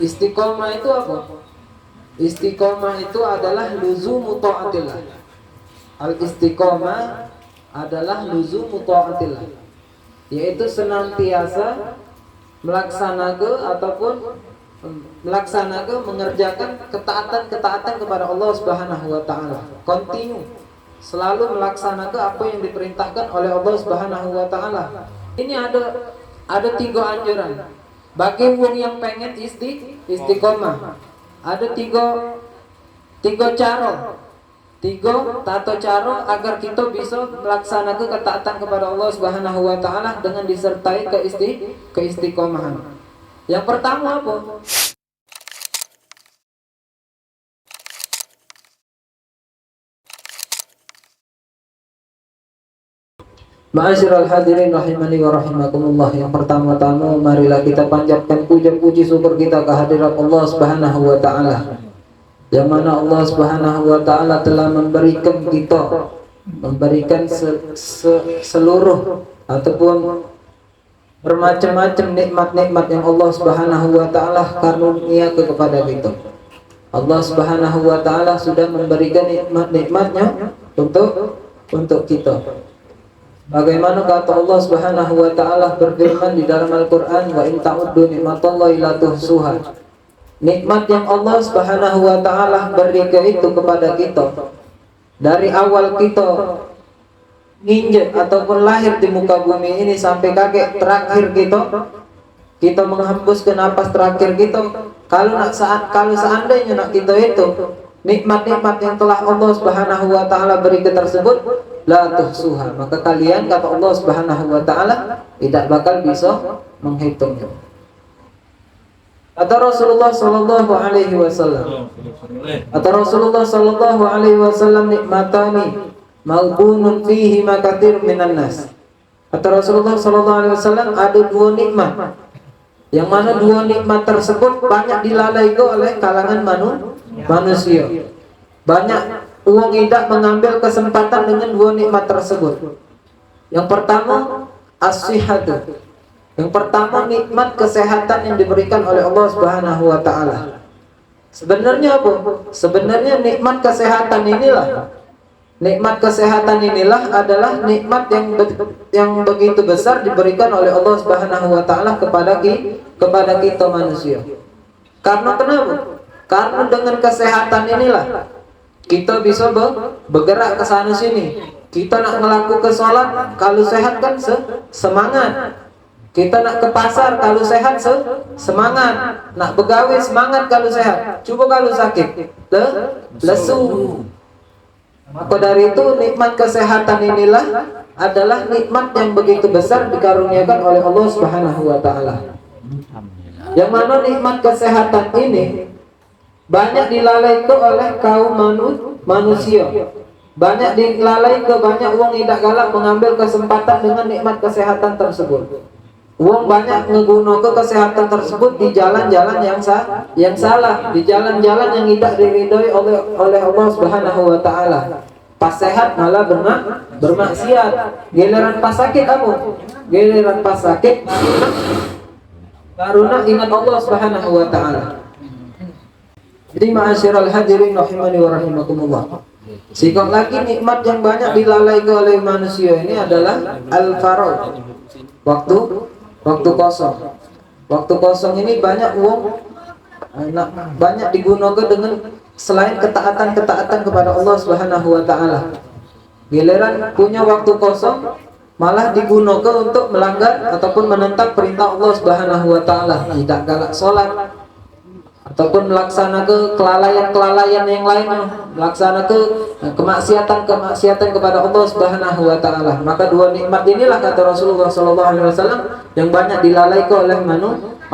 Istiqomah itu apa? Istiqomah itu adalah luzumu ta'atillah. Al-istiqomah adalah luzumu ta'atillah, yaitu senantiasa melaksanakan ataupun melaksanakan mengerjakan ketaatan kepada Allah Subhanahu wa taala. Continue selalu melaksanakan apa yang diperintahkan oleh Allah Subhanahu wa taala. Ini ada 3 anjuran bagi wong yang pengen istiqomah. Ada tiga cara, 3 tata cara agar kita bisa melaksanakan ketaatan kepada Allah Subhanahu wa taala dengan disertai keistiqomahan. Yang pertama apa? Ma'asyiral hadirin rahimani wa rahimakumullah. Yang pertama-tama marilah kita panjatkan puja-puji syukur kita kehadirat Allah Subhanahu wa taala. Yang mana Allah Subhanahu wa taala telah memberikan seluruh ataupun bermacam-macam nikmat-nikmat yang Allah Subhanahu wa taala karunia kepada kita. Allah Subhanahu wa taala sudah memberikan nikmat-nikmatnya untuk kita. Bagaimana kata Allah Subhanahu wa taala berfirman di dalam Al-Qur'an, wa in ta'uddu ni'matallahi la tuhsuha. Nikmat yang Allah Subhanahu wa taala berikan itu kepada kita dari awal kita nginjek ataupun lahir di muka bumi ini sampai kakek terakhir kita menghembuskan napas terakhir kita. Kalau seandainya nak kita itu nikmat-nikmat yang telah Allah Subhanahu wa taala berikan tersebut la tuhsuha, maka kalian kata Allah Subhanahu wa taala tidak bakal bisa menghitungnya. Kata Rasulullah sallallahu alaihi wasallam, nikmatani maghbunun fihi ma katsir minan nas. Kata Rasulullah sallallahu alaihi wasallam, ada 2 nikmat yang mana 2 nikmat tersebut banyak dilalaikan oleh kalangan manusia. Banyak uang tidak mengambil kesempatan dengan 2 nikmat tersebut. Yang pertama as-sihhatu. Yang pertama nikmat kesehatan yang diberikan oleh Allah Subhanahu wa taala. Sebenarnya apa? Sebenarnya nikmat kesehatan inilah adalah nikmat yang begitu besar diberikan oleh Allah Subhanahu wa taala kepada kita manusia. Karena kenapa? Karena dengan kesehatan inilah kita bisa bergerak ke sana sini. Kita nak melakukan sholat, kalau sehat kan semangat. Kita nak ke pasar, kalau sehat semangat. Nak begawe semangat kalau sehat. Coba kalau sakit, lesu. Maka dari itu nikmat kesehatan inilah adalah nikmat yang begitu besar dikaruniakan oleh Allah Subhanahu wa taala. Yang mana nikmat kesehatan ini banyak dilalaikan oleh kaum manusia. Banyak dilalaikan, banyak wong tidak galak mengambil kesempatan dengan nikmat kesehatan tersebut. Wong banyak menggunakan kesehatan tersebut di jalan-jalan yang salah, di jalan-jalan yang tidak diridhoi oleh Allah Subhanahu wa taala. Pas sehat malah bermaksiat. Giliran pas sakit apa? Giliran pas sakit baru nak ingat Allah Subhanahu wa taala. Jadi ma'asyiral hadirin rahimani wa rahimakumullah. Sikap lagi nikmat yang banyak dilalaikan oleh manusia ini adalah al-faragh. Waktu kosong. Waktu kosong ini banyak banyak digunakan dengan selain ketaatan kepada Allah Subhanahu wa taala. Giliran punya waktu kosong malah digunakan untuk melanggar ataupun menentang perintah Allah Subhanahu wa taala, tidak galak salat ataupun melaksanakan kelalaian yang lainnya, melaksanakan kemaksiatan kepada Allah Subhanahu wa taala. Maka 2 nikmat inilah kata Rasulullah sallallahu alaihi wasallam yang banyak dilalaikan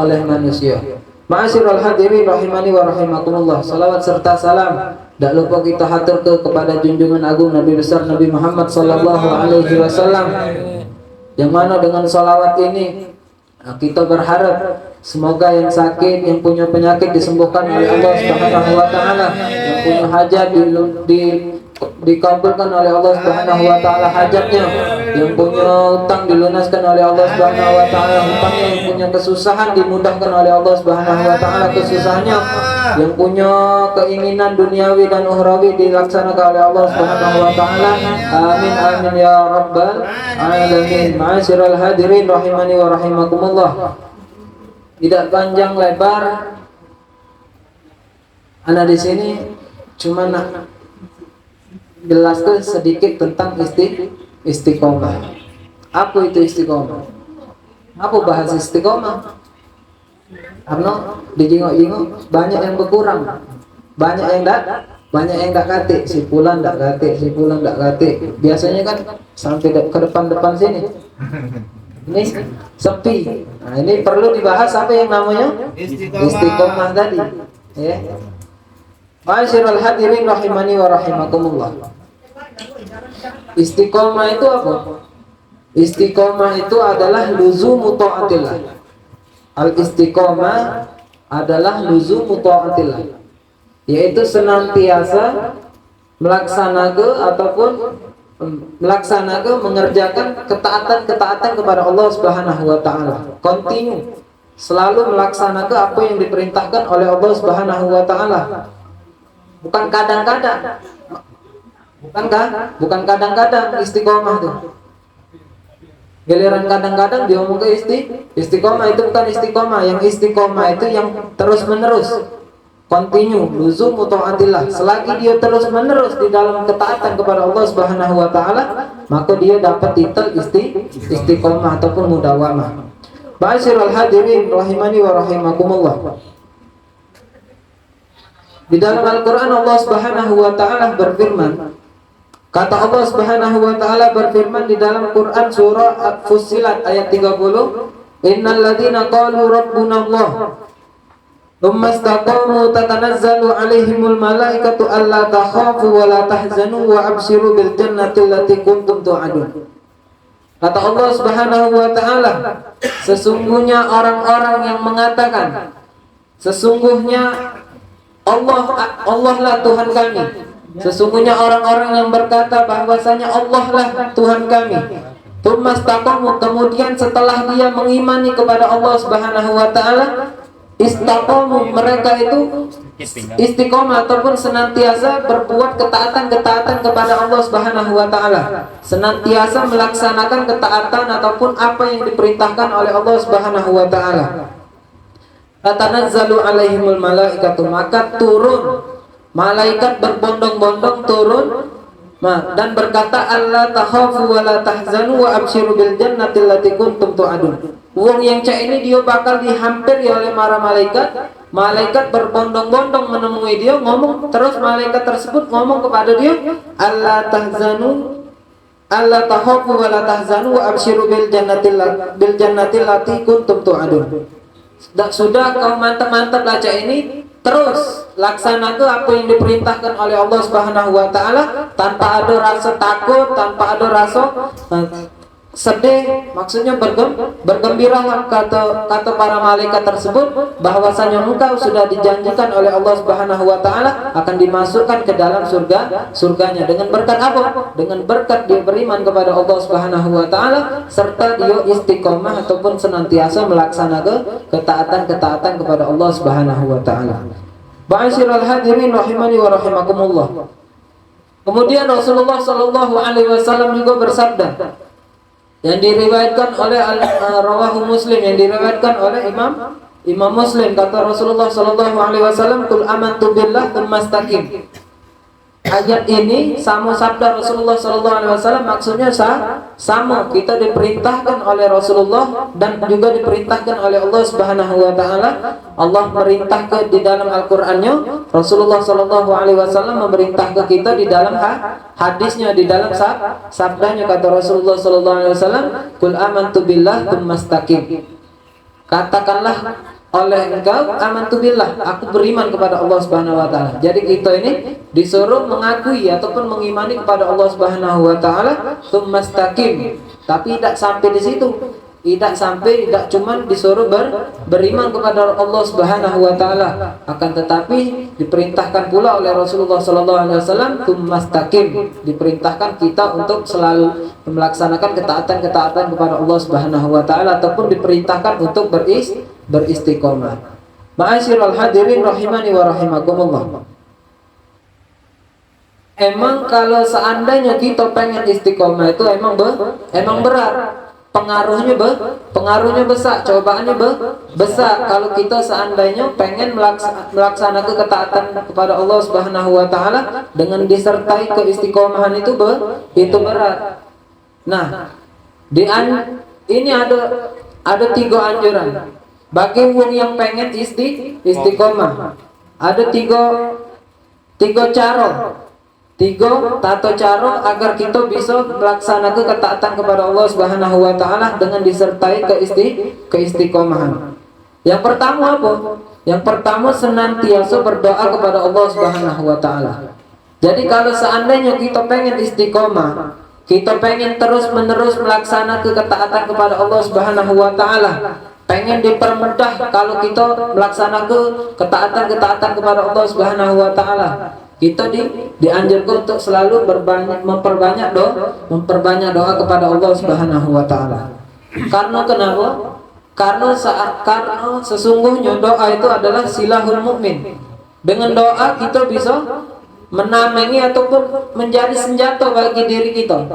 oleh manusia. Ma'asyiral hadirin rahimani wa rahimakumullah. Salawat serta salam tak lupa kita hatur kepada junjungan agung Nabi besar Nabi Muhammad sallallahu alaihi wasallam. Yang mana dengan salawat ini kita berharap semoga yang sakit, yang punya penyakit disembuhkan oleh Allah Subhanahu wa taala, yang punya hajat dikabulkan oleh Allah Subhanahu wa taala hajatnya, yang punya utang dilunaskan oleh Allah Subhanahu wa taala hutangnya, yang punya kesusahan dimudahkan oleh Allah Subhanahu wa taala kesusahannya, yang punya keinginan duniawi dan ukhrawi dilaksanakan oleh Allah Subhanahu wa taala. Amin amin ya rabbal alamin. Ma'asyiral hadirin rahimani wa rahimakumullah. Tidak panjang lebar, ana di sini cuma nak jelaskan sedikit tentang istiqomah. Apa itu istiqomah? Apa bahasa istiqomah? Karena dijengok-jengok banyak yang berkurang, banyak yang tak kate, si pulan tak kate. Biasanya kan sampai ke depan sini. Ini sepi. Nah, ini perlu dibahas apa yang namanya istiqomah tadi. Ya. Ma'asyiral hadirin rahimani wa rahimakumullah. Istiqomah itu apa? Istiqomah itu adalah luzumu ta'atillah. Al-istiqomah adalah luzumu ta'atillah, yaitu senantiasa melaksanakan mengerjakan ketaatan kepada Allah Subhanahu wa taala. Continue, selalu melaksanakan apa yang diperintahkan oleh Allah Subhanahu wa taala. Bukan kadang-kadang. Bukan kadang-kadang istiqomah itu. Giliran kadang-kadang dia ngomong ke istiqomah itu bukan istiqomah. Yang istiqomah itu yang terus-menerus, continue, luzumu ta'atillah. Selagi dia terus-menerus di dalam ketaatan kepada Allah Subhanahu wa taala, maka dia dapat titel istiqomah ataupun mudawamah. Ma'asyiral hadirin rahimani wa rahimakumullah. Di dalam Al-Quran Allah Subhanahu wa ta'ala berfirman, kata Allah Subhanahu wa ta'ala berfirman di dalam Quran surah Fussilat ayat 30, innal ladzina qalu rabbuna Allah thumma istaqamu tatanazzalu alaihimul malaikatu alla takhafu wa la tahzanu wa abshiru bil jannati allati kuntum tu'adun. Kata Allah Subhanahu wa ta'ala, sesungguhnya orang-orang yang mengatakan sesungguhnya Allah lah Tuhan kami. Sesungguhnya orang-orang yang berkata bahwasanya Allah lah Tuhan kami. Tsumastaqamu, kemudian setelah dia mengimani kepada Allah Subhanahu wa taala, istaqamu, mereka itu istiqomah ataupun senantiasa berbuat ketaatan kepada Allah Subhanahu wa taala. Senantiasa melaksanakan ketaatan ataupun apa yang diperintahkan oleh Allah Subhanahu wa taala. Tatanazzalu alaihimul malaikatu, maka turun malaikat berbondong-bondong turun dan berkata alla takhafu wa la tahzanu wa abshiru bil jannati allati kuntum tu'adun. Wong yang cak ini dia bakal dihampiri oleh para malaikat. Malaikat berbondong-bondong menemui dia, ngomong terus malaikat tersebut ngomong kepada dia, alla tahzanu alla takhafu wa la tahzanu wa abshiru bil jannati allati kuntum tu'adun. Sudah kau mantap-mantap baca ini, terus laksanakan apa yang diperintahkan oleh Allah Subhanahu wa taala tanpa ada rasa takut, tanpa ada rasa sedih, maksudnya bergembiralah kata para malaikat tersebut bahwasanya engkau sudah dijanjikan oleh Allah Subhanahu wa taala akan dimasukkan ke dalam surganya. Dengan berkat apa? Dengan berkat dia beriman kepada Allah Subhanahu wa taala serta dia istiqomah ataupun senantiasa melaksanakan ketaatan kepada Allah Subhanahu wa taala. Ma'asyiral hadirin rahimani wa rahimakumullah. Kemudian Rasulullah sallallahu alaihi wasallam juga bersabda yang diriwayatkan oleh rawahu Muslim, yang diriwayatkan oleh Imam Muslim, kata Rasulullah sallallahu alaihi wasallam, qul amantu billah tsumma istaqim. Ayat ini sama sabda Rasulullah sallallahu alaihi wasallam, maksudnya sama, kita diperintahkan oleh Rasulullah dan juga diperintahkan oleh Allah Subhanahu wa taala. Allah merintahkan di dalam Al-Qur'annya, Rasulullah sallallahu alaihi wasallam memerintahkan kita di dalam hadisnya, di dalam sabdanya, kata Rasulullah sallallahu alaihi wasallam, qul amantu billah tsumma istaqim. Katakanlah oleh engkau, amantu billah, aku beriman kepada Allah Subhanahu wa taala. Jadi kita ini disuruh mengakui ataupun mengimani kepada Allah Subhanahu wa taala, tsumma istaqim. Tapi tidak sampai di situ. tidak cuman disuruh beriman kepada Allah Subhanahu wa taala, akan tetapi diperintahkan pula oleh Rasulullah sallallahu alaihi wasallam tsumastaqim, diperintahkan kita untuk selalu melaksanakan ketaatan kepada Allah Subhanahu wa taala, ataupun diperintahkan untuk beristiqomah. Ma'asyiral hadirin rahimani wa rahimakumullah. Emang kalau seandainya kita pengen istiqomah itu emang berat. Pengaruhnya besar, cobaannya besar. Kalau kita seandainya pengen melaksanakan ketaatan kepada Allah Subhanahu wa taala dengan disertai keistiqomahan itu berat. Nah, ini ada 3 anjuran bagi wong yang pengen istiqomah. Ada tiga cara, 3 tata cara agar kita bisa melaksanakan ketaatan kepada Allah Subhanahu wa taala dengan disertai keistiqomahan. Yang pertama apa? Yang pertama senantiasa berdoa kepada Allah Subhanahu wa taala. Jadi kalau seandainya kita pengen istiqomah, kita pengen terus-menerus melaksanakan ketaatan kepada Allah Subhanahu wa taala, pengen dipermudah kalau kita melaksanakan ketaatan kepada Allah Subhanahu wa taala, kita dianjurkan untuk selalu memperbanyak doa kepada Allah Subhanahu wa taala. Karena kenapa? Karena sesungguhnya doa itu adalah silahul mukmin. Dengan doa kita bisa menamengi ataupun menjadi senjata bagi diri kita.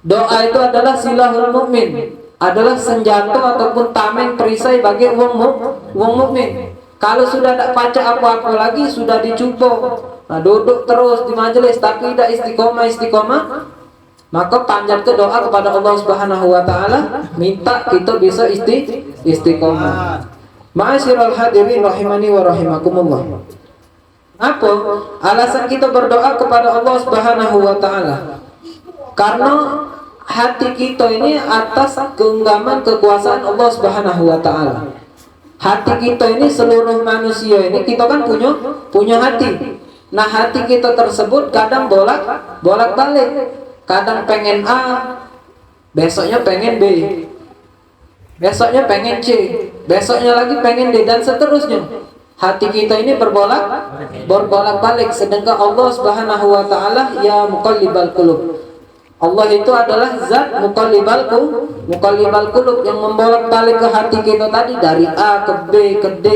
Doa itu adalah silahul mukmin, adalah senjata ataupun tameng perisai bagi wong mukmin. Kalau sudah tidak baca apa-apa lagi, sudah dicoba, nah, duduk terus di majelis tapi tidak istiqomah, maka panjatkan doa kepada Allah Subhanahu wa taala, minta kita bisa istiqomah. Ma'asyiral hadirin rahimani wa rahimakumullah. Apa alasan kita berdoa kepada Allah Subhanahu wa taala? Karena hati kita ini atas genggaman kekuasaan Allah Subhanahu wa taala. Hati kita ini, seluruh manusia ini, kita kan punya hati. Nah, hati kita tersebut kadang bolak-balik. Kadang pengen A, besoknya pengen B, besoknya pengen C, besoknya lagi pengen D, dan seterusnya. Hati kita ini berbolak-balik. Sedangkan Allah Subhanahu wa taala ya muqallibal qulub, Allah itu adalah zat muqallibal qulub, yang membolak-balik ke hati kita tadi, dari A ke B ke D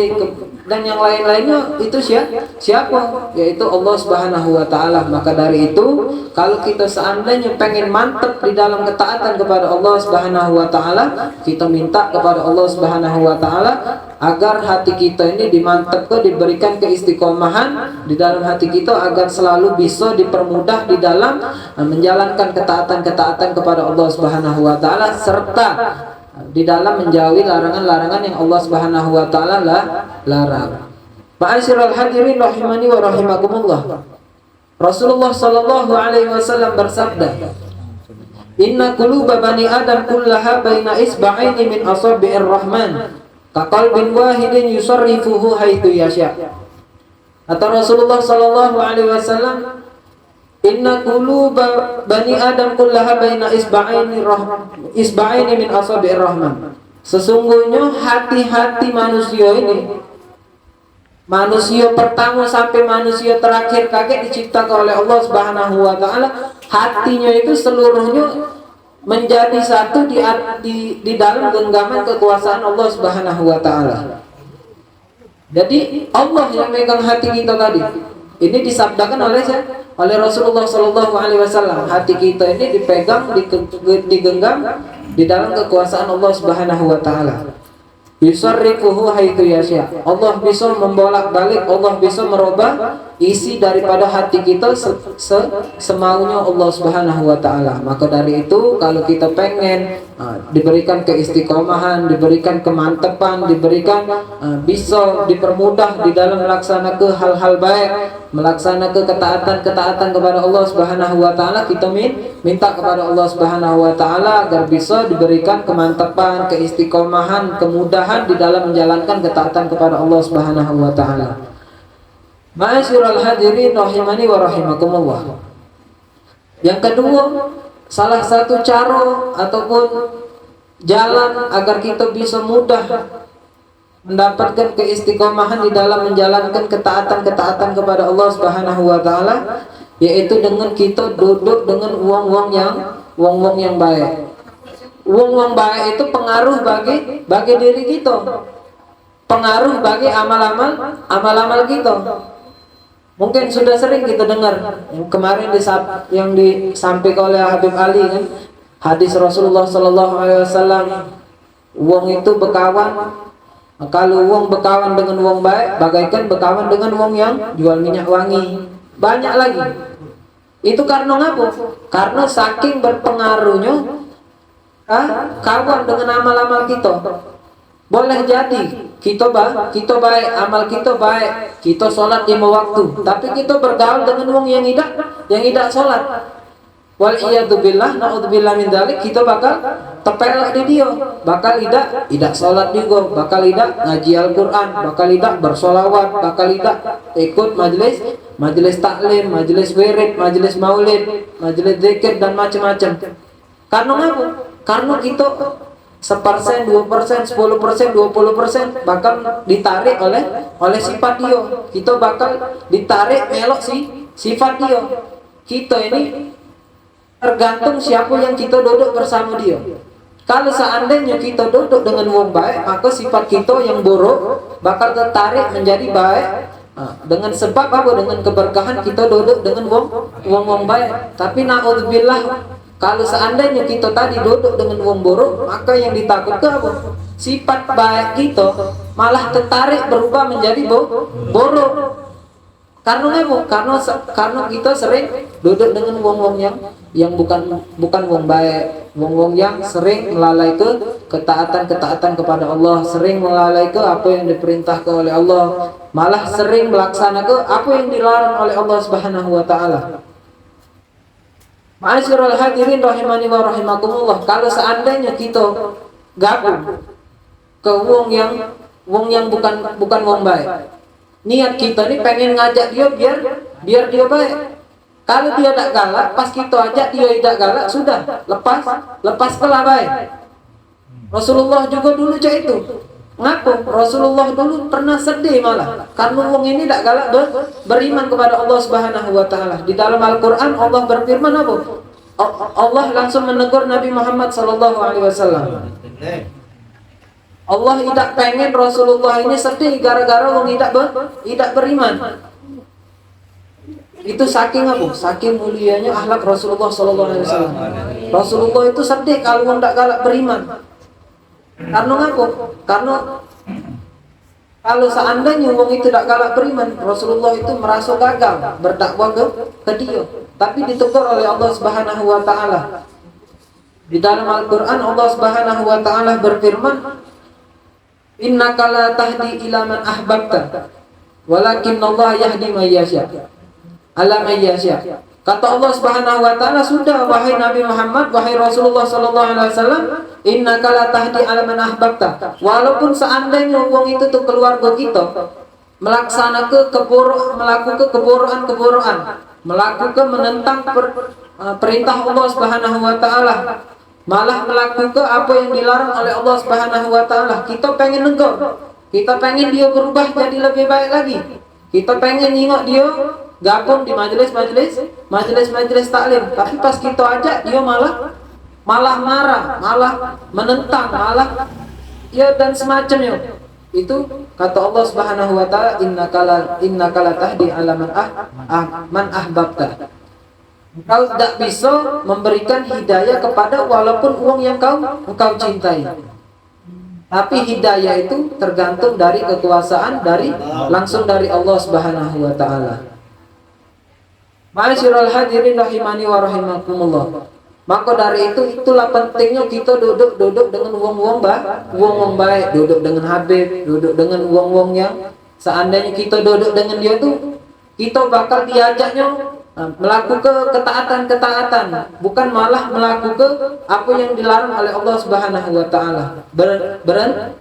dan yang lain-lainnya. Itu siapa? Yaitu Allah Subhanahu wa taala. Maka dari itu, kalau kita seandainya pengen mantap di dalam ketaatan kepada Allah Subhanahu wa taala, kita minta kepada Allah Subhanahu wa taala agar hati kita ini dimantapkan, diberikan keistiqomahan di dalam hati kita, agar selalu bisa dipermudah di dalam menjalankan ketaatan kepada Allah Subhanahu wa taala, serta di dalam menjauhi larangan-larangan yang Allah Subhanahu wa taala larang. Ma'asyiral hadirin rahimani wa rahimakumullah. Rasulullah sallallahu alaihi wasallam bersabda, "Inna quluba bani Adam kullaha baina isba'aini min asabi'ir rahman, kaqalbin wahidin yusarrifuhu haitsu yasha." Kata Rasulullah sallallahu alaihi wasallam, "Inna quluba bani Adam kullaha baina isba'aini min asabi'ir rahman." Sesungguhnya hati-hati manusia ini, manusia pertama sampai manusia terakhir kakek diciptakan oleh Allah Subhanahu wa taala, hatinya itu seluruhnya menjadi satu di dalam genggaman kekuasaan Allah Subhanahu wa taala. Jadi Allah yang megang hati kita tadi. Ini disabdakan oleh Rasulullah sallallahu alaihi wasallam. Hati kita ini dipegang, digenggam di dalam kekuasaan Allah Subhanahu wa taala. Yusarrifuhu haitsu yasha. Allah bisa membolak-balik, Allah bisa merubah isi daripada hati kita semaunya Allah Subhanahu wa taala. Maka dari itu, kalau kita pengen diberikan keistiqomahan, diberikan kemantapan, diberikan bisa dipermudah di dalam melaksanakan hal-hal baik, melaksanakan ketaatan kepada Allah Subhanahu wa taala, kita minta kepada Allah Subhanahu wa taala agar bisa diberikan kemantapan, keistiqomahan, kemudahan di dalam menjalankan ketaatan kepada Allah Subhanahu wa taala. Ma'asyiral hadirin rahimani wa rahimakumullah. Yang kedua, salah satu cara ataupun jalan agar kita bisa mudah mendapatkan keistiqomahan di dalam menjalankan ketaatan-ketaatan kepada Allah Subhanahu wa taala, yaitu dengan kita duduk dengan uang-uang yang baik. Uang baik itu pengaruh bagi diri kita, pengaruh bagi amal-amal kita. Mungkin sudah sering kita dengar yang kemarin yang disampaikan oleh Habib Ali kan, hadis Rasulullah Sallallahu Alaihi Wasallam, uang itu berkawan. Kalau uang berkawan dengan uang baik, bagaikan berkawan dengan uang yang jual minyak wangi. Banyak lagi. Itu karena apa? Karena saking berpengaruhnya kawan dengan amal-amal kita. Boleh jadi kita baik, amal kita baik, kita sholat 5 waktu, tapi kita bergaul dengan wong yang tidak sholat. Wal iyadzubillah, naudzubillah min dzalik, kita bakal tepelak di dia, bakal tidak sholat juga, bakal tidak ngaji Al-Qur'an, bakal tidak bersolawat, bakal tidak ikut majelis taklim, majelis wirid, majelis maulid, majelis zikir dan macam-macam. Karena apa? Karena kita 1%, 2%, 10%, 20% bakal ditarik oleh sifat dia. Kita bakal ditarik melok sifat dia. Kita ini tergantung siapa yang kita duduk bersama dia. Kalau seandainya kita duduk dengan wong baik, maka sifat kita yang buruk bakal tertarik menjadi baik. Dengan sebab apa? Dengan keberkahan kita duduk dengan wong baik. Tapi naudzubillah, kalau seandainya kita tadi duduk dengan wong buruk, maka yang ditakutkan apa? Sifat baik kita malah tertarik berubah menjadi buruk. Karena apa? Karena kita sering duduk dengan wong-wong yang bukan wong baik, wong-wong yang sering melalai ketaatan kepada Allah, sering melalai apa yang diperintahkan oleh Allah, malah sering melaksanakan apa yang dilarang oleh Allah Subhanahu wa taala. Ma'asyiral hadirin rahimani wa rahimakumullah, kalau seandainya kita gabung ke wong yang bukan wong baik, niat kita ini pengen ngajak dia biar dia baik. Kalau dia tak galak, pas kita ajak dia tidak galak, sudah lepas kelah baik. Rasulullah juga dulu cak itu. Ngaku Rasulullah dulu pernah sedih malah karena wong ini tak galak beriman kepada Allah Subhanahu wa taala. Di dalam Al-Qur'an Allah berfirman apa? Allah langsung menegur Nabi Muhammad sallallahu alaihi wasallam. Allah tidak pengen Rasulullah ini sedih gara-gara wong tidak beriman. Itu saking apa? Saking mulianya akhlak Rasulullah sallallahu alaihi wasallam. Rasulullah itu sedih kalau wong tak galak beriman. Karena apa? Karena kalau seandainya wong itu tidak galak beriman, Rasulullah itu merasa gagal berdakwah ke dia. Tapi ditegur oleh Allah Subhanahu wa taala. Di dalam Al-Qur'an Allah Subhanahu wa taala berfirman, "Innaka la tahdi ila man ahbabta, walakinnallaha yahdi man yasha." Ala man yasha. Kata Allah Subhanahu wa taala, sudah wahai Nabi Muhammad, wahai Rasulullah sallallahu alaihi wasallam, innaka la tahdi ala man ahbabta. Walaupun seandainya wong itu tuh keluarga kita melaksanakan melakukan kebodohan, melakukan menentang perintah Allah Subhanahu wa taala, malah melakukan apa yang dilarang oleh Allah Subhanahu wa taala, kita pengen negur, kita pengen dia berubah jadi lebih baik lagi, kita pengen nengok dia gabung di majelis taklim, tapi pas kita ajak dia malah marah, malah menentang, malah ya dan semacamnya. Itu kata Allah Subhanahu wa taala, innaka la tahdi ala man ahbabta. Engkau tidak bisa memberikan hidayah kepada walaupun uang yang engkau cintai. Tapi hidayah itu tergantung dari kekuasaan langsung dari Allah Subhanahu wa taala. Ma'asyiral hadirin rahimani wa rahimakumullah. Maka dari itulah pentingnya kita duduk dengan wong-wong baik, duduk dengan Habib, duduk dengan wong-wong yang seandainya kita duduk dengan dia tuh kita bakal diajaknya melakukan ketaatan, bukan malah melakukan apa yang dilarang oleh Allah Subhanahu wa taala.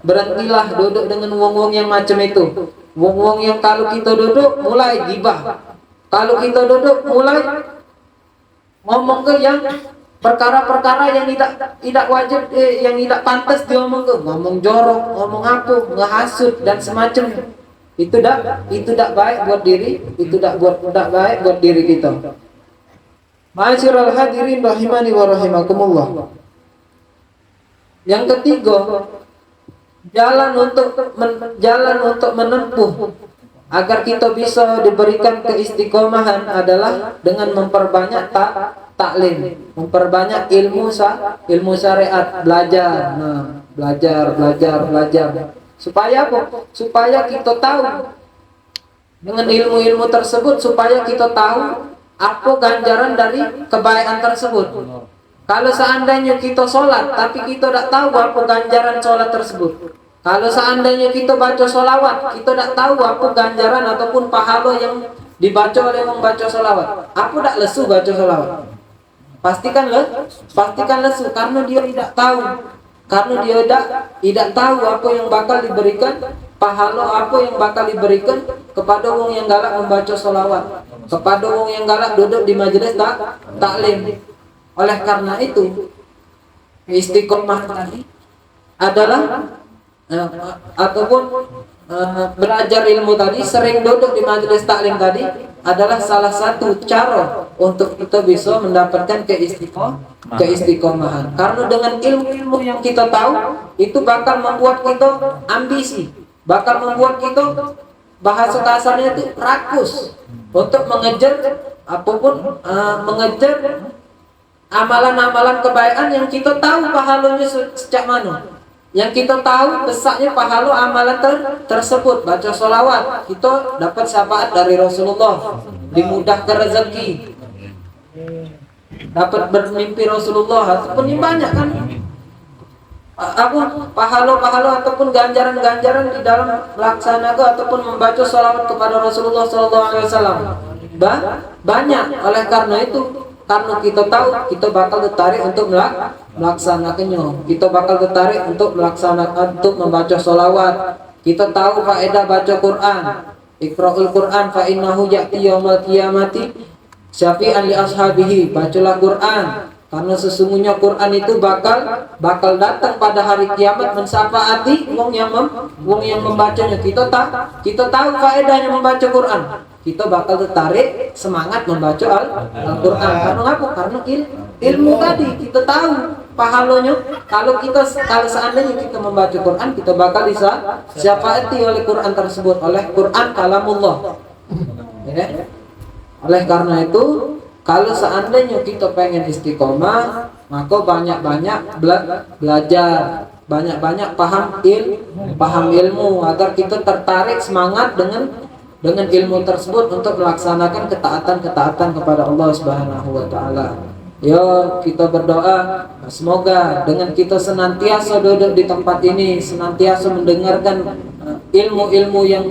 Berhentilah duduk dengan wong-wong yang macam itu. Wong-wong yang kalau kita duduk mulai gibah. Kalau kita duduk mulai ngomong ke perkara-perkara yang tidak wajib, yang tidak pantas diomongkan, ngomong jorok, ngomong apa, ngehasut dan semacamnya. Itu tidak baik buat diri, itu tidak baik buat diri kita. Ma'asyiral hadirin rahimani wa rahimakumullah. Yang ketiga, jalan untuk menempuh agar kita bisa diberikan keistiqomahan adalah dengan memperbanyak taklim, memperbanyak ilmu syariat, belajar. Nah, belajar. Supaya apa? Supaya kita tahu dengan ilmu-ilmu tersebut, supaya kita tahu apa ganjaran dari kebaikan tersebut. Kalau seandainya kita sholat tapi kita tidak tahu apa ganjaran sholat tersebut, kalau seandainya kita baca sholawat kita tidak tahu apa ganjaran ataupun pahala yang dibaca oleh membaca sholawat, apa tidak lesu baca sholawat? Pastikan lesu karena dia tidak tahu. Karena dia tidak tahu apa yang bakal diberikan pahala, apa yang bakal diberikan kepada orang yang galak membaca sholawat, kepada orang yang galak duduk di majelis taklim. Oleh karena itu, istiqomah tadi adalah ataupun belajar ilmu tadi, sering duduk di majelis taklim tadi adalah salah satu cara untuk kita bisa mendapatkan keistiqomahan. Karena dengan ilmu-ilmu yang kita tahu itu bakal membuat kita ambisi, bakal membuat kita, bahasa kasarnya itu, rakus untuk mengejar apapun, mengejar amalan-amalan kebaikan yang kita tahu pahalanya sejak mana, yang kita tahu besarnya pahala amalan tersebut. Baca sholawat kita dapat syafaat dari Rasulullah, dimudahkan rezeki, dapat bermimpi Rasulullah, ataupun ini banyak kan pahala ataupun ganjaran-ganjaran di dalam melaksanakan ataupun membaca sholawat kepada Rasulullah SAW. Banyak. Oleh karena itu, karena kita tahu, kita bakal tertarik untuk melaksanakannya. Kita bakal tertarik untuk untuk membaca sholawat. Kita tahu faedah baca Quran. Iqra'ul Quran fa innahu ya'ti yaumal qiyamati syafi'an li ashabihi. Bacalah Quran karena sesungguhnya Quran itu bakal datang pada hari kiamat mensyafaati wong yang membacanya. Kita tahu faedahnya membaca Quran. Kita bakal tertarik semangat membaca Al-Quran. Karena apa? Karena ilmu tadi kita tahu pahalanya. Kalau seandainya kita membaca Quran, kita bakal bisa syafaati oleh Quran tersebut, oleh Quran kalamullah. Ya. Oleh karena itu, kalau seandainya kita pengen istiqomah, maka banyak-banyak belajar, banyak-banyak paham ilmu agar kita tertarik semangat dengan ilmu tersebut untuk melaksanakan ketaatan kepada Allah Subhanahu wa taala. Ya, kita berdoa semoga dengan kita senantiasa duduk di tempat ini, senantiasa mendengarkan ilmu-ilmu yang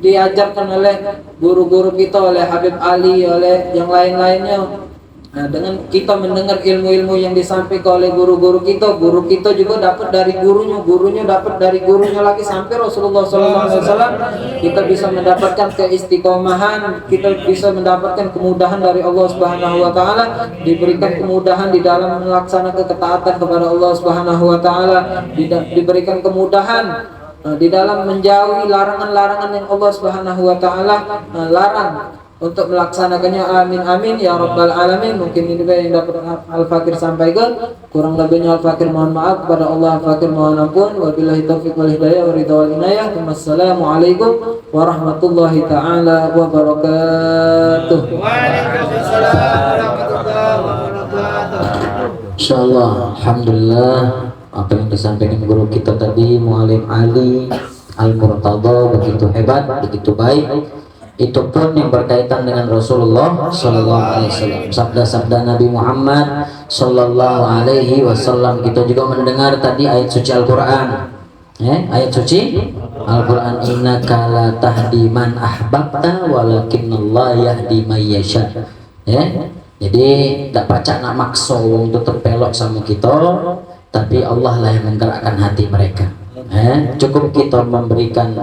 diajarkan oleh guru-guru kita, oleh Habib Ali, oleh yang lain-lainnya. Nah, dengan kita mendengar ilmu-ilmu yang disampaikan oleh guru kita juga dapat dari gurunya dapat dari gurunya lagi sampai Rasulullah SAW. Kita bisa mendapatkan keistiqomahan, kita bisa mendapatkan kemudahan dari Allah Subhanahu wa taala, diberikan kemudahan di dalam melaksanakan ketaatan kepada Allah Subhanahu wa taala, diberikan kemudahan di dalam menjauhi larangan-larangan yang Allah Subhanahu wa taala larang untuk melaksanakannya. Amin amin ya rabbal alamin. Mungkin ini yang dapat Al-Fakir sampaikan, kurang lebihnya Al-Fakir mohon maaf, kepada Allah Al-Fakir mohon ampun. Wabillahi taufiq wal hidayah wa ridha wal inayah. Wassalamualaikum warahmatullahi taala wabarakatuh. Waalaikumsalam warahmatullahi wabarakatuh. Insyaallah, alhamdulillah, apa yang disampaikan guru kita tadi, Muallim Ali Al-Murtada, begitu hebat, begitu baik. Itu pun yang berkaitan dengan Rasulullah Sallallahu Alaihi Wasallam, sabda-sabda Nabi Muhammad Sallallahu Alaihi Wasallam. Kita juga mendengar tadi ayat suci Al-Quran, ayat suci Al-Quran, innaka la tahdi man ahbabta walakinnallaha yahdi may yasha. Jadi tidak pacak nak maksa wong itu terpelok sama kita, tapi Allah lah yang menggerakkan hati mereka. Cukup kita memberikan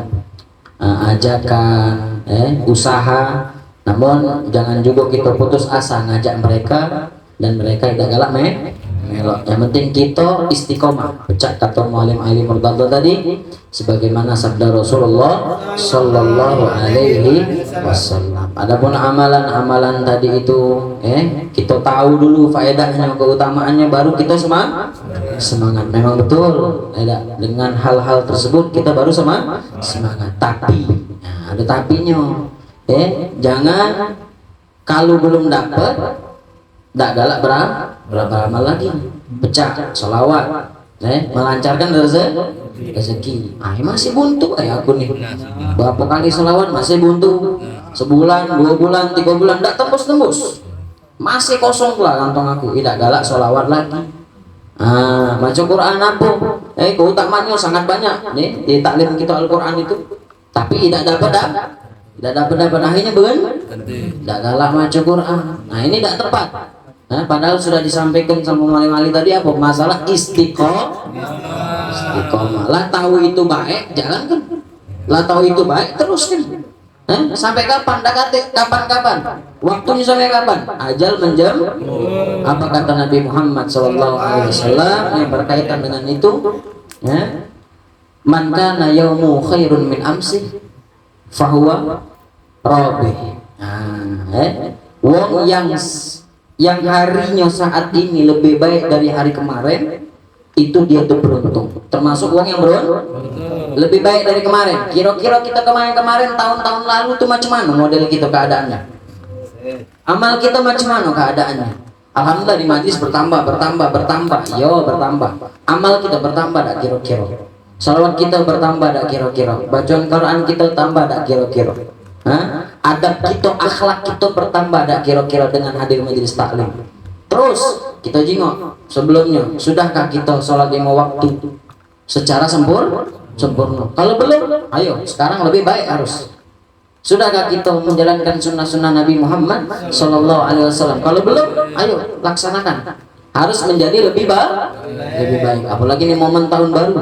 ajakan, usaha, namun jangan juga kita putus asa ngajak mereka dan mereka tidak galak melok. Yang penting kita istiqomah. Pecah kata Muallim Ali Murtadha tadi, sebagaimana sabda Rasulullah Sallallahu Alaihi Wasallam. Adapun amalan-amalan tadi itu, kita tahu dulu faedahnya, keutamaannya, baru kita semangat. Memang betul, dengan hal-hal tersebut kita baru semangat. Tapi, nah, ada tapinya. Jangan kalau belum dapat, tidak galak beramal lagi, pecah sholawat, melancarkan rezeki. Masih buntu aku nih, berapa kali sholawat masih buntu, sebulan, 2 bulan, 3 bulan tidak tembus, masih kosong pula kantong aku, tidak galak sholawat lagi. Baca Quran apa? Keutamaannya sangat banyak nih di taklim kita Al-Quran itu, tapi tidak dapat akhirnya tidak galak baca Quran. Nah ini tidak tepat. Padahal sudah disampaikan sama Muallim tadi apa? Masalah istiqomah. Lah tahu itu baik, jalankan. Lah tahu itu baik, teruskan. Sampai kapan? Kapan? Waktunya sampai kapan? Ajal menjam. Apa kata Nabi Muhammad SAW yang berkaitan dengan itu? Man kana yaumu khairun min amsi fahuwa rabih. Wong yang harinya saat ini lebih baik dari hari kemarin, itu dia tuh beruntung. Termasuk uang yang lebih baik dari kemarin. Kira-kira kita kemarin tahun-tahun lalu tuh macam mana model kita keadaannya? Amal kita macam mana keadaannya? Alhamdulillah di majlis bertambah. Yo, bertambah. Amal kita bertambah dak kira-kira. Salawat kita bertambah dak kira-kira. Bacaan Quran kita tambah dak kira-kira. Adab kita, akhlak kita bertambah dak kira-kira dengan hadir majelis taklim. Terus kita jengok sebelumnya, sudahkah kita sholat 5 waktu secara sempurna? Kalau belum, ayo sekarang lebih baik harus. Sudahkah kita menjalankan sunnah-sunnah Nabi Muhammad Sallallahu Alaihi Wasallam? Kalau belum, ayo laksanakan. Harus menjadi lebih baik. Apalagi ini momen tahun baru,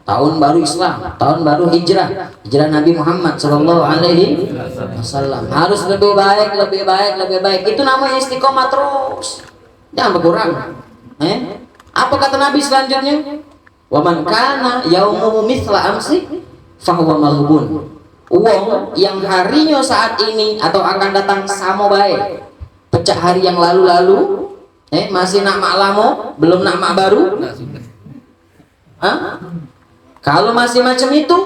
tahun baru Islam, tahun baru hijrah Nabi Muhammad Sallallahu Alaihi Wasallam. Harus lebih baik. Itu namanya istiqomah terus, jangan berkurang. Apa kata Nabi selanjutnya? Wa man kana yaumuhu mithla amsi fahuwa malhubun. Uang yang harinya saat ini atau akan datang sama baik, pecah hari yang lalu-lalu, masih nak mak lamo, belum nak mak baru. Kalau masih macam itu,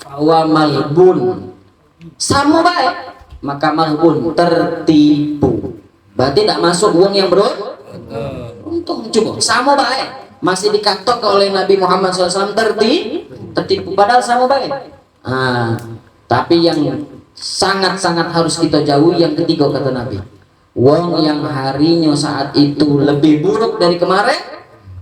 fahuwa malhubun, sama baik, maka malhubun, tertipu. Berarti tidak masuk uang yang untung. Coba sama baik, masih dikatok oleh Nabi Muhammad SAW, tertipu padahal sama baik. Tapi yang sangat-sangat harus kita jauhi yang ketiga kata Nabi, wong yang harinya saat itu lebih buruk dari kemarin,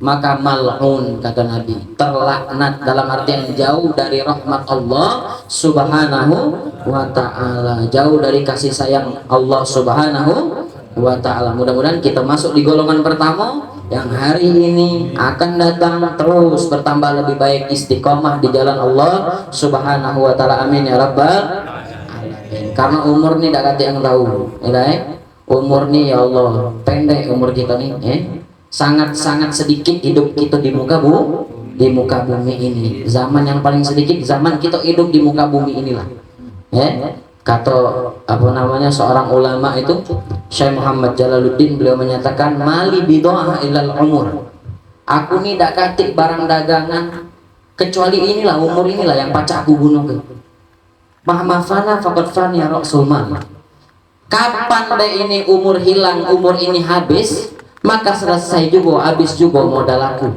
maka mal'un kata Nabi, terlaknat, dalam artian jauh dari rahmat Allah Subhanahu wa ta'ala, jauh dari kasih sayang Allah Subhanahu wa ta'ala. Mudah-mudahan kita masuk di golongan pertama yang hari ini akan datang terus bertambah lebih baik, istiqomah di jalan Allah Subhanahu wa ta'ala. Amin ya rabbal alamin. Karena umur nih tidak ada yang tahu, umur nih ya Allah pendek umur kita nih, sangat-sangat sedikit hidup kita di muka bumi ini. Zaman yang paling sedikit zaman kita hidup di muka bumi inilah. Kata seorang ulama itu, Syekh Muhammad Jalaluddin, beliau menyatakan mali bid'ah ilal umur. Aku ni dak katik barang dagangan kecuali inilah, umur inilah yang pacak aku gunakan. Mahmafana faqad fani ra'sul mal. Kapan deh ini umur hilang, umur ini habis, maka selesai juga, habis juga modal aku.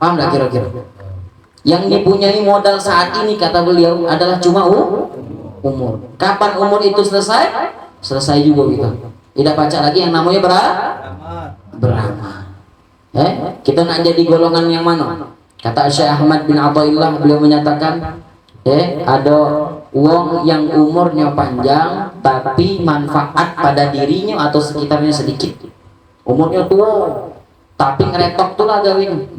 Paham tak kira-kira? Yang dipunyai modal saat ini kata beliau adalah cuma umur. Kapan umur itu selesai? Selesai juga kita. Tidak baca lagi yang namanya beramal. Kita nak jadi golongan yang mana? Kata Syekh Ahmad bin Athaillah, beliau menyatakan, ada uang yang umurnya panjang tapi manfaat pada dirinya atau sekitarnya sedikit. Umurnya tua tapi ngeretok tuh lah gawin.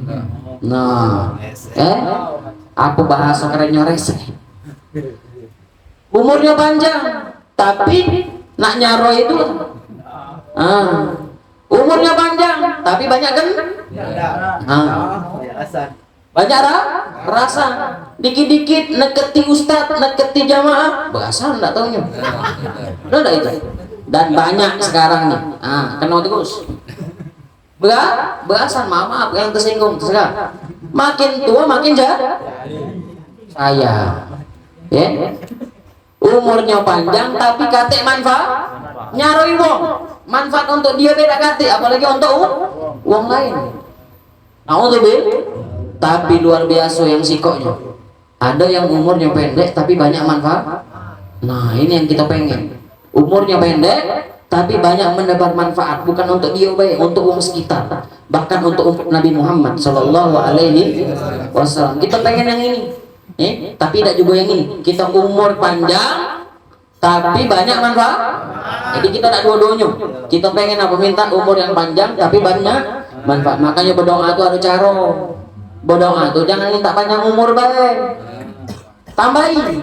Nah, aku bahasa kerennya rese. Umurnya panjang tapi nak nyaro itu Umurnya panjang tapi banyak kan? Banyak rasa. Dikit-dikit neketi ustad, neketi jamaah, bahasa enggak taunya. Udah itu. Dan banyak sekarang nih. Kena terus. Bahasan maaf yang tersinggung terserah. Makin tua makin saya. Ya. Umurnya panjang tapi kate manfaat nyaroi wong. Manfaat untuk dia beda kate, apalagi untuk wong lain. Tapi luar biasa yang sikoknya. Ada yang umurnya pendek tapi banyak manfaat. Nah, ini yang kita pengen. Umurnya pendek tapi banyak mendapat manfaat, bukan untuk dia baik, untuk wong sekitar, bahkan untuk umat Nabi Muhammad Sallallahu Alaihi Wasallam. Kita pengen yang ini, tapi tidak juga yang ini. Kita umur panjang tapi banyak manfaat. Jadi kita tidak dua-duanya. Kita pengen apa? Minta umur yang panjang tapi banyak manfaat. Makanya berdoa itu ada cara. Berdoa itu jangan minta panjang umur baik. Tambahin,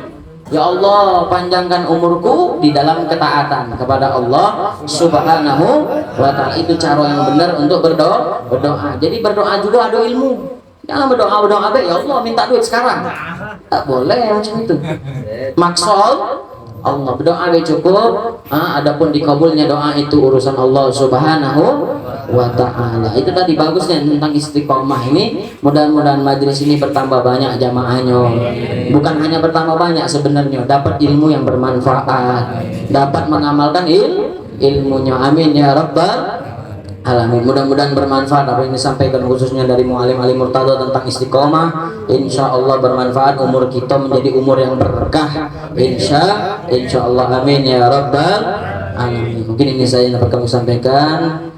ya Allah panjangkan umurku di dalam ketaatan kepada Allah Subhanahu wa Ta'ala. Itu cara yang benar untuk berdoa. Jadi berdoa juga ada ilmu. Jangan berdoa baik, ya Allah minta duit sekarang. Tak boleh macam itu. Maksud Allah berdoa cukup. Adapun dikabulnya doa itu urusan Allah Subhanahu wa Ta'ala. Itu tadi bagusnya tentang istiqomah ini. Mudah-mudahan majelis ini bertambah banyak jamaahnya. Bukan hanya bertambah banyak sebenarnya, dapat ilmu yang bermanfaat, dapat mengamalkan ilmunya. Amin ya rabbal alamin. Mudah-mudahan bermanfaat apa yang disampaikan khususnya dari Mu'alim Ali Murtado tentang istiqomah. Insya Allah bermanfaat, umur kita menjadi umur yang berkah. Insya Allah amin ya rabbal alamin. Mungkin ini saya dapat kami sampaikan.